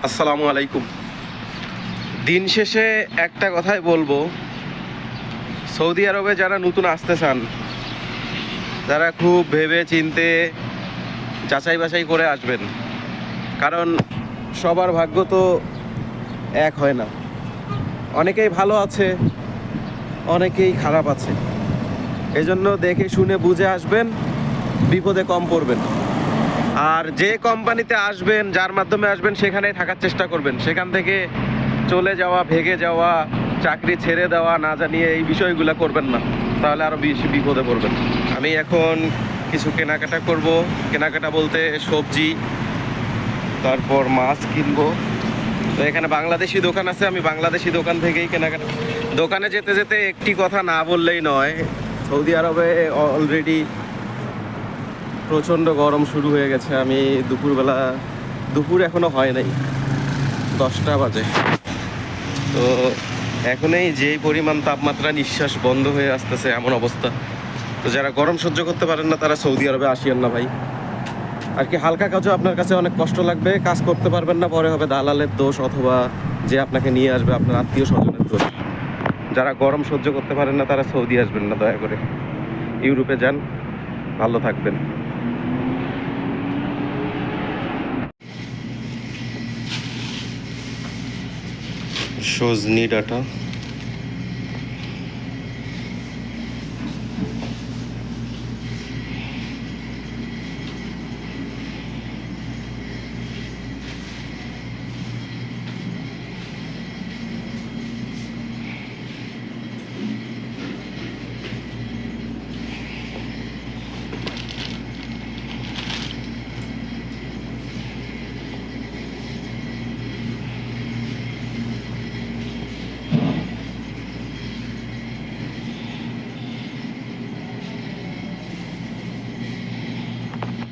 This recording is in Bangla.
আসসালামু আলাইকুম। দিন শেষে একটা কথাই বলবো, সৌদি আরবে যারা নতুন আসতে চান, যারা খুব ভেবে চিন্তে যাচাই বাছাই করে আসবেন, কারণ সবার ভাগ্য তো এক হয় না। অনেকেই ভালো আছে, অনেকেই খারাপ আছে। এজন্য দেখে শুনে বুঝে আসবেন, বিপদে কম পড়বেন। আর যে কোম্পানিতে আসবেন, যার মাধ্যমে আসবেন, সেখানেই থাকার চেষ্টা করবেন। সেখান থেকে চলে যাওয়া, ভেগে যাওয়া, চাকরি ছেড়ে দেওয়া না জানিয়ে এই বিষয়গুলো করবেন না, তাহলে আরও বেশি বিপদে পড়বেন। আমি এখন কিছু কেনাকাটা করব। কেনাকাটা বলতে সবজি, তারপর মাছ কিনবো। তো এখানে বাংলাদেশি দোকান আছে, আমি বাংলাদেশি দোকান থেকেই কেনাকাটা। দোকানে যেতে যেতে একটি কথা না বললেই নয়, সৌদি আরবে অলরেডি প্রচণ্ড গরম শুরু হয়ে গেছে। আমি দুপুর এখনো হয় নাই, 10টা বাজে। তো এখনই যেই পরিমাণ তাপমাত্রা, নিঃশ্বাস বন্ধ হয়ে আসতেছে এমন অবস্থা। তো যারা গরম সহ্য করতে পারেন না, তারা সৌদি আরবে আসিয়েন না ভাই। আর কি, হালকা কাজও আপনার কাছে অনেক কষ্ট লাগবে, কাজ করতে পারবেন না, পরে হবে দালালের দোষ অথবা যে আপনাকে নিয়ে আসবে আপনার আত্মীয় স্বজনের দোষ। যারা গরম সহ্য করতে পারেন না, তারা সৌদি আসবেন না দয়া করে। ইউরোপে যান, ভালো থাকবেন। সজনি ডাটা।